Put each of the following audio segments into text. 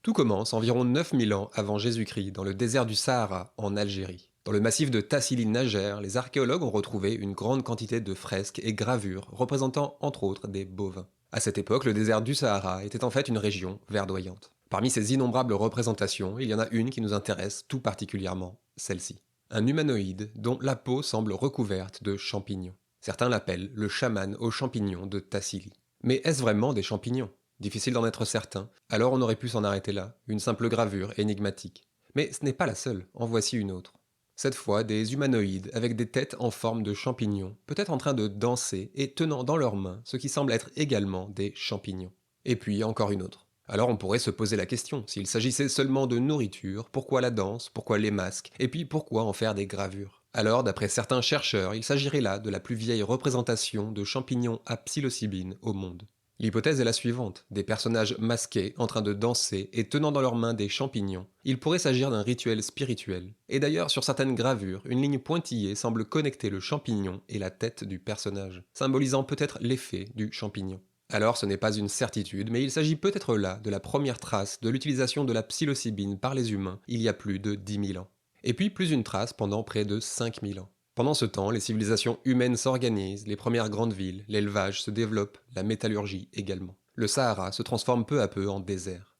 Tout commence environ 9000 ans avant Jésus-Christ dans le désert du Sahara, en Algérie. Dans le massif de Tassili Najer, les archéologues ont retrouvé une grande quantité de fresques et gravures représentant entre autres des bovins. À cette époque, le désert du Sahara était en fait une région verdoyante. Parmi ces innombrables représentations, il y en a une qui nous intéresse tout particulièrement, celle-ci. Un humanoïde dont la peau semble recouverte de champignons. Certains l'appellent le chaman aux champignons de Tassili. Mais est-ce vraiment des champignons? Difficile d'en être certain, alors on aurait pu s'en arrêter là, une simple gravure énigmatique. Mais ce n'est pas la seule, en voici une autre. Cette fois, des humanoïdes avec des têtes en forme de champignons, peut-être en train de danser et tenant dans leurs mains ce qui semble être également des champignons. Et puis encore une autre. Alors on pourrait se poser la question, s'il s'agissait seulement de nourriture, pourquoi la danse, pourquoi les masques, et puis pourquoi en faire des gravures? Alors, d'après certains chercheurs, il s'agirait là de la plus vieille représentation de champignons à psilocybine au monde. L'hypothèse est la suivante, des personnages masqués en train de danser et tenant dans leurs mains des champignons. Il pourrait s'agir d'un rituel spirituel. Et d'ailleurs, sur certaines gravures, une ligne pointillée semble connecter le champignon et la tête du personnage, symbolisant peut-être l'effet du champignon. Alors ce n'est pas une certitude, mais il s'agit peut-être là de la première trace de l'utilisation de la psilocybine par les humains il y a plus de 10 000 ans. Et puis plus une trace pendant près de 5000 ans. Pendant ce temps, les civilisations humaines s'organisent, les premières grandes villes, l'élevage se développe, la métallurgie également. Le Sahara se transforme peu à peu en désert.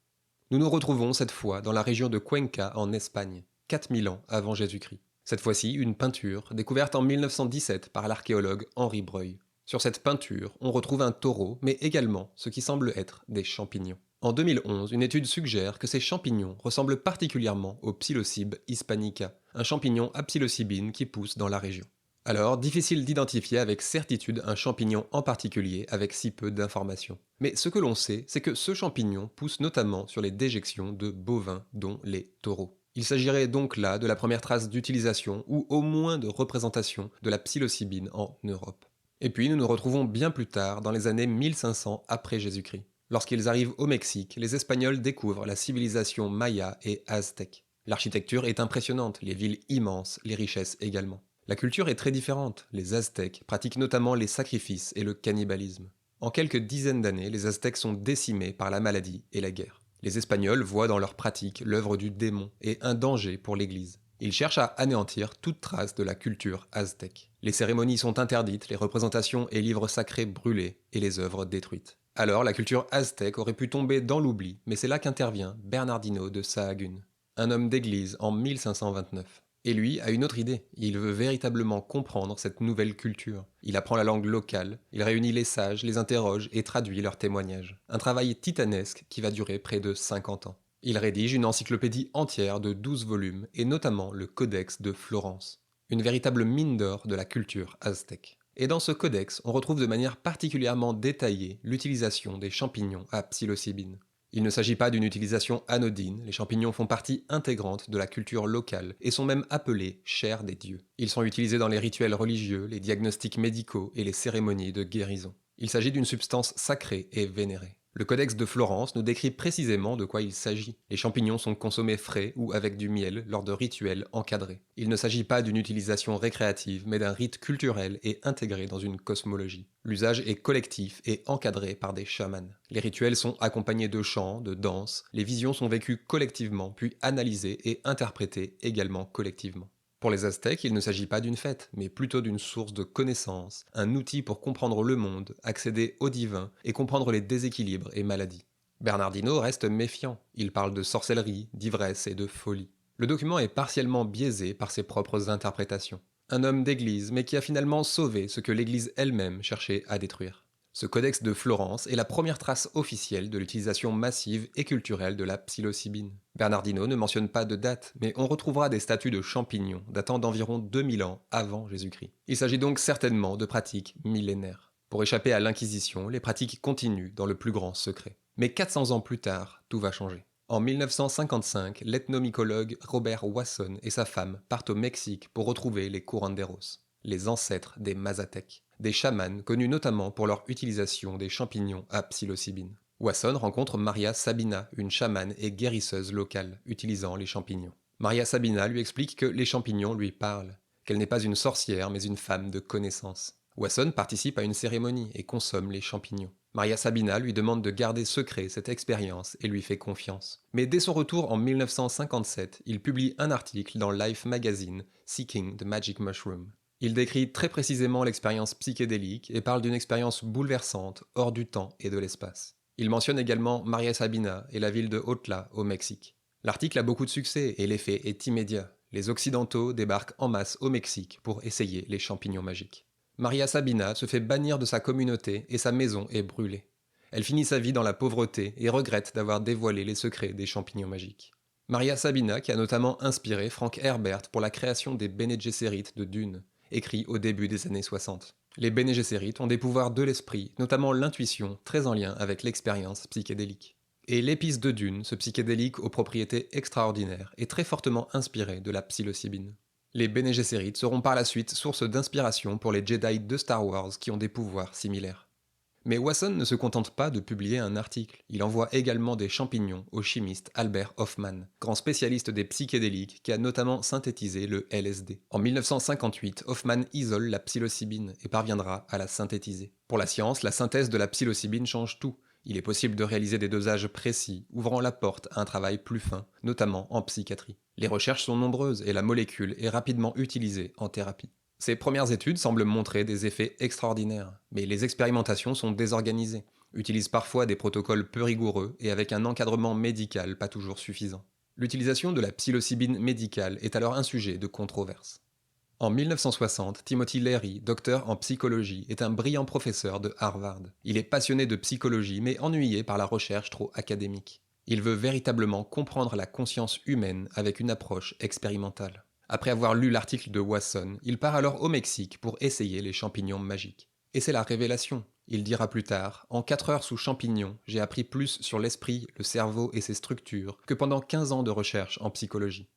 Nous nous retrouvons cette fois dans la région de Cuenca en Espagne, 4000 ans avant Jésus-Christ. Cette fois-ci, une peinture découverte en 1917 par l'archéologue Henri Breuil. Sur cette peinture, on retrouve un taureau, mais également ce qui semble être des champignons. En 2011, une étude suggère que ces champignons ressemblent particulièrement au Psilocybe hispanica, un champignon à psilocybine qui pousse dans la région. Alors, difficile d'identifier avec certitude un champignon en particulier avec si peu d'informations. Mais ce que l'on sait, c'est que ce champignon pousse notamment sur les déjections de bovins, dont les taureaux. Il s'agirait donc là de la première trace d'utilisation, ou au moins de représentation, de la psilocybine en Europe. Et puis nous nous retrouvons bien plus tard, dans les années 1500 après Jésus-Christ. Lorsqu'ils arrivent au Mexique, les Espagnols découvrent la civilisation maya et aztèque. L'architecture est impressionnante, les villes immenses, les richesses également. La culture est très différente, les Aztèques pratiquent notamment les sacrifices et le cannibalisme. En quelques dizaines d'années, les Aztèques sont décimés par la maladie et la guerre. Les Espagnols voient dans leur pratique l'œuvre du démon et un danger pour l'Église. Ils cherchent à anéantir toute trace de la culture aztèque. Les cérémonies sont interdites, les représentations et livres sacrés brûlés et les œuvres détruites. Alors la culture aztèque aurait pu tomber dans l'oubli, mais c'est là qu'intervient Bernardino de Sahagún, un homme d'église en 1529. Et lui a une autre idée, il veut véritablement comprendre cette nouvelle culture. Il apprend la langue locale, il réunit les sages, les interroge et traduit leurs témoignages. Un travail titanesque qui va durer près de 50 ans. Il rédige une encyclopédie entière de 12 volumes, et notamment le Codex de Florence. Une véritable mine d'or de la culture aztèque. Et dans ce codex, on retrouve de manière particulièrement détaillée l'utilisation des champignons à psilocybine. Il ne s'agit pas d'une utilisation anodine, les champignons font partie intégrante de la culture locale et sont même appelés chair des dieux. Ils sont utilisés dans les rituels religieux, les diagnostics médicaux et les cérémonies de guérison. Il s'agit d'une substance sacrée et vénérée. Le Codex de Florence nous décrit précisément de quoi il s'agit. Les champignons sont consommés frais ou avec du miel lors de rituels encadrés. Il ne s'agit pas d'une utilisation récréative, mais d'un rite culturel et intégré dans une cosmologie. L'usage est collectif et encadré par des chamans. Les rituels sont accompagnés de chants, de danses, les visions sont vécues collectivement, puis analysées et interprétées également collectivement. Pour les Aztèques, il ne s'agit pas d'une fête, mais plutôt d'une source de connaissances, un outil pour comprendre le monde, accéder au divin et comprendre les déséquilibres et maladies. Bernardino reste méfiant, il parle de sorcellerie, d'ivresse et de folie. Le document est partiellement biaisé par ses propres interprétations. Un homme d'église, mais qui a finalement sauvé ce que l'église elle-même cherchait à détruire. Ce codex de Florence est la première trace officielle de l'utilisation massive et culturelle de la psilocybine. Bernardino ne mentionne pas de date, mais on retrouvera des statues de champignons datant d'environ 2000 ans avant Jésus-Christ. Il s'agit donc certainement de pratiques millénaires. Pour échapper à l'Inquisition, les pratiques continuent dans le plus grand secret. Mais 400 ans plus tard, tout va changer. En 1955, l'ethnomycologue Robert Wasson et sa femme partent au Mexique pour retrouver les curanderos, les ancêtres des Mazatèques, des chamans connus notamment pour leur utilisation des champignons à psilocybine. Wasson rencontre Maria Sabina, une chamane et guérisseuse locale, utilisant les champignons. Maria Sabina lui explique que les champignons lui parlent, qu'elle n'est pas une sorcière mais une femme de connaissance. Wasson participe à une cérémonie et consomme les champignons. Maria Sabina lui demande de garder secret cette expérience et lui fait confiance. Mais dès son retour en 1957, il publie un article dans Life Magazine, Seeking the Magic Mushroom. Il décrit très précisément l'expérience psychédélique et parle d'une expérience bouleversante, hors du temps et de l'espace. Il mentionne également Maria Sabina et la ville de Jotla, au Mexique. L'article a beaucoup de succès et l'effet est immédiat. Les Occidentaux débarquent en masse au Mexique pour essayer les champignons magiques. Maria Sabina se fait bannir de sa communauté et sa maison est brûlée. Elle finit sa vie dans la pauvreté et regrette d'avoir dévoilé les secrets des champignons magiques. Maria Sabina, qui a notamment inspiré Frank Herbert pour la création des Bene Gesserit de Dune, écrit au début des années 60. Les Bene Gesserit ont des pouvoirs de l'esprit, notamment l'intuition, très en lien avec l'expérience psychédélique. Et l'épice de Dune, ce psychédélique aux propriétés extraordinaires, est très fortement inspiré de la psilocybine. Les Bene Gesserit seront par la suite source d'inspiration pour les Jedi de Star Wars qui ont des pouvoirs similaires. Mais Wasson ne se contente pas de publier un article, il envoie également des champignons au chimiste Albert Hofmann, grand spécialiste des psychédéliques qui a notamment synthétisé le LSD. En 1958, Hofmann isole la psilocybine et parviendra à la synthétiser. Pour la science, la synthèse de la psilocybine change tout. Il est possible de réaliser des dosages précis, ouvrant la porte à un travail plus fin, notamment en psychiatrie. Les recherches sont nombreuses et la molécule est rapidement utilisée en thérapie. Ces premières études semblent montrer des effets extraordinaires, mais les expérimentations sont désorganisées, utilisent parfois des protocoles peu rigoureux et avec un encadrement médical pas toujours suffisant. L'utilisation de la psilocybine médicale est alors un sujet de controverse. En 1960, Timothy Leary, docteur en psychologie, est un brillant professeur de Harvard. Il est passionné de psychologie mais ennuyé par la recherche trop académique. Il veut véritablement comprendre la conscience humaine avec une approche expérimentale. Après avoir lu l'article de Wasson, il part alors au Mexique pour essayer les champignons magiques. Et c'est la révélation. Il dira plus tard, en 4 heures sous champignons, j'ai appris plus sur l'esprit, le cerveau et ses structures que pendant 15 ans de recherche en psychologie.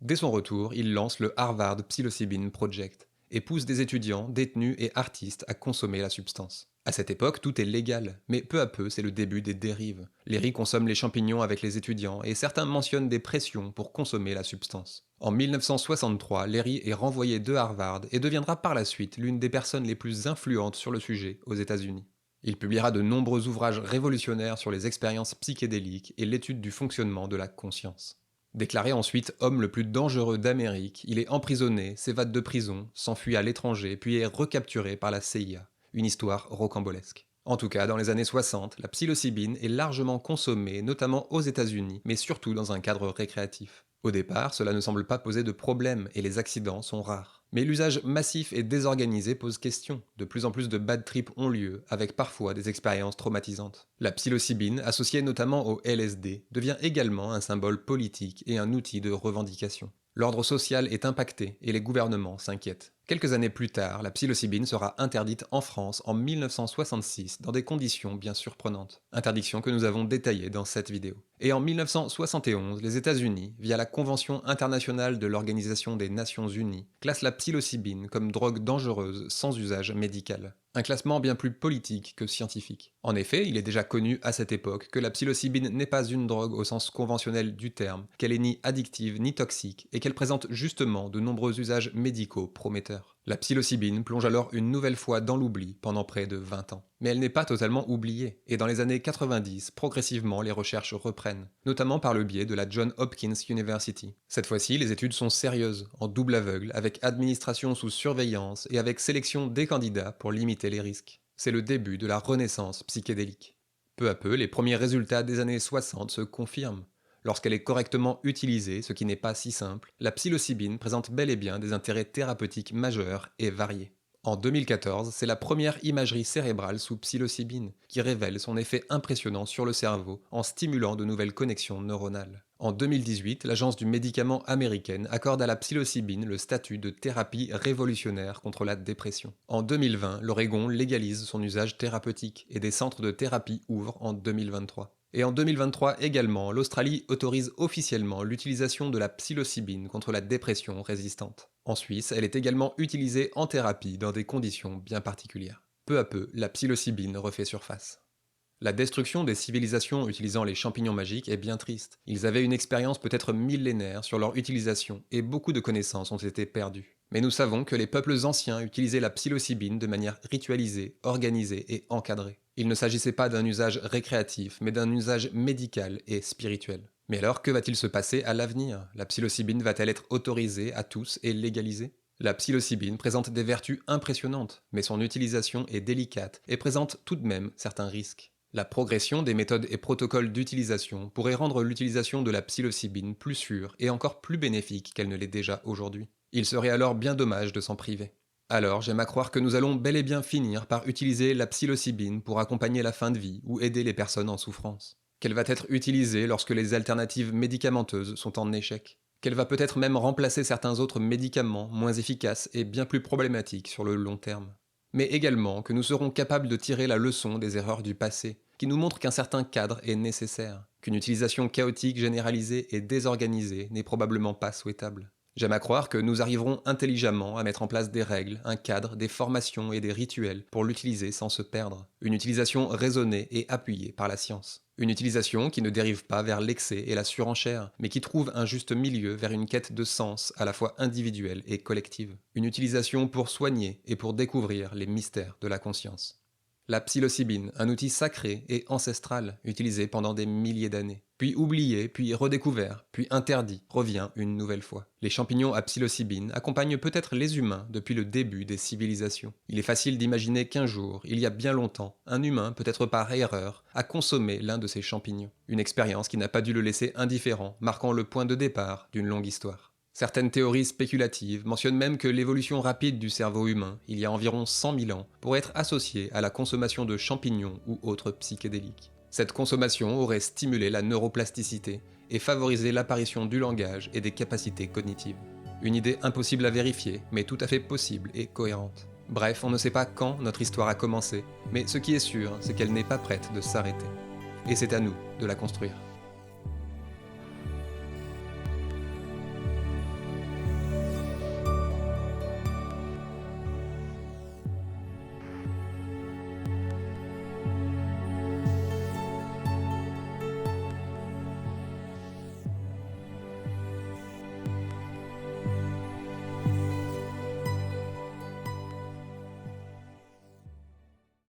Dès son retour, il lance le Harvard Psilocybin Project et pousse des étudiants, détenus et artistes à consommer la substance. À cette époque, tout est légal, mais peu à peu, c'est le début des dérives. Léry consomme les champignons avec les étudiants et certains mentionnent des pressions pour consommer la substance. En 1963, Léry est renvoyé de Harvard et deviendra par la suite l'une des personnes les plus influentes sur le sujet aux États-Unis. Il publiera de nombreux ouvrages révolutionnaires sur les expériences psychédéliques et l'étude du fonctionnement de la conscience. Déclaré ensuite homme le plus dangereux d'Amérique, il est emprisonné, s'évade de prison, s'enfuit à l'étranger, puis est recapturé par la CIA. Une histoire rocambolesque. En tout cas, dans les années 60, la psilocybine est largement consommée, notamment aux États-Unis, mais surtout dans un cadre récréatif. Au départ, cela ne semble pas poser de problème et les accidents sont rares. Mais l'usage massif et désorganisé pose question. De plus en plus de bad trips ont lieu, avec parfois des expériences traumatisantes. La psilocybine, associée notamment au LSD, devient également un symbole politique et un outil de revendication. L'ordre social est impacté et les gouvernements s'inquiètent. Quelques années plus tard, la psilocybine sera interdite en France en 1966 dans des conditions bien surprenantes. Interdiction que nous avons détaillée dans cette vidéo. Et en 1971, les États-Unis, via la Convention internationale de l'Organisation des Nations Unies, classent la psilocybine comme drogue dangereuse sans usage médical. Un classement bien plus politique que scientifique. En effet, il est déjà connu à cette époque que la psilocybine n'est pas une drogue au sens conventionnel du terme, qu'elle est ni addictive ni toxique, et qu'elle présente justement de nombreux usages médicaux prometteurs. La psilocybine plonge alors une nouvelle fois dans l'oubli pendant près de 20 ans. Mais elle n'est pas totalement oubliée, et dans les années 90, progressivement les recherches reprennent, notamment par le biais de la Johns Hopkins University. Cette fois-ci, les études sont sérieuses, en double aveugle, avec administration sous surveillance et avec sélection des candidats pour limiter les risques. C'est le début de la renaissance psychédélique. Peu à peu, les premiers résultats des années 60 se confirment. Lorsqu'elle est correctement utilisée, ce qui n'est pas si simple, la psilocybine présente bel et bien des intérêts thérapeutiques majeurs et variés. En 2014, c'est la première imagerie cérébrale sous psilocybine qui révèle son effet impressionnant sur le cerveau en stimulant de nouvelles connexions neuronales. En 2018, l'agence du médicament américaine accorde à la psilocybine le statut de thérapie révolutionnaire contre la dépression. En 2020, l'Oregon légalise son usage thérapeutique et des centres de thérapie ouvrent en 2023. Et en 2023 également, l'Australie autorise officiellement l'utilisation de la psilocybine contre la dépression résistante. En Suisse, elle est également utilisée en thérapie dans des conditions bien particulières. Peu à peu, la psilocybine refait surface. La destruction des civilisations utilisant les champignons magiques est bien triste. Ils avaient une expérience peut-être millénaire sur leur utilisation et beaucoup de connaissances ont été perdues. Mais nous savons que les peuples anciens utilisaient la psilocybine de manière ritualisée, organisée et encadrée. Il ne s'agissait pas d'un usage récréatif, mais d'un usage médical et spirituel. Mais alors, que va-t-il se passer à l'avenir? La psilocybine va-t-elle être autorisée à tous et légalisée? La psilocybine présente des vertus impressionnantes, mais son utilisation est délicate et présente tout de même certains risques. La progression des méthodes et protocoles d'utilisation pourrait rendre l'utilisation de la psilocybine plus sûre et encore plus bénéfique qu'elle ne l'est déjà aujourd'hui. Il serait alors bien dommage de s'en priver. Alors, j'aime à croire que nous allons bel et bien finir par utiliser la psilocybine pour accompagner la fin de vie ou aider les personnes en souffrance. Qu'elle va être utilisée lorsque les alternatives médicamenteuses sont en échec. Qu'elle va peut-être même remplacer certains autres médicaments moins efficaces et bien plus problématiques sur le long terme. Mais également que nous serons capables de tirer la leçon des erreurs du passé, qui nous montrent qu'un certain cadre est nécessaire, qu'une utilisation chaotique, généralisée et désorganisée n'est probablement pas souhaitable. J'aime à croire que nous arriverons intelligemment à mettre en place des règles, un cadre, des formations et des rituels pour l'utiliser sans se perdre. Une utilisation raisonnée et appuyée par la science. Une utilisation qui ne dérive pas vers l'excès et la surenchère, mais qui trouve un juste milieu vers une quête de sens à la fois individuelle et collective. Une utilisation pour soigner et pour découvrir les mystères de la conscience. La psilocybine, un outil sacré et ancestral utilisé pendant des milliers d'années. Puis oublié, puis redécouvert, puis interdit, revient une nouvelle fois. Les champignons à psilocybine accompagnent peut-être les humains depuis le début des civilisations. Il est facile d'imaginer qu'un jour, il y a bien longtemps, un humain, peut-être par erreur, a consommé l'un de ces champignons. Une expérience qui n'a pas dû le laisser indifférent, marquant le point de départ d'une longue histoire. Certaines théories spéculatives mentionnent même que l'évolution rapide du cerveau humain, il y a environ 100 000 ans, pourrait être associée à la consommation de champignons ou autres psychédéliques. Cette consommation aurait stimulé la neuroplasticité et favorisé l'apparition du langage et des capacités cognitives. Une idée impossible à vérifier, mais tout à fait possible et cohérente. Bref, on ne sait pas quand notre histoire a commencé, mais ce qui est sûr, c'est qu'elle n'est pas prête de s'arrêter. Et c'est à nous de la construire.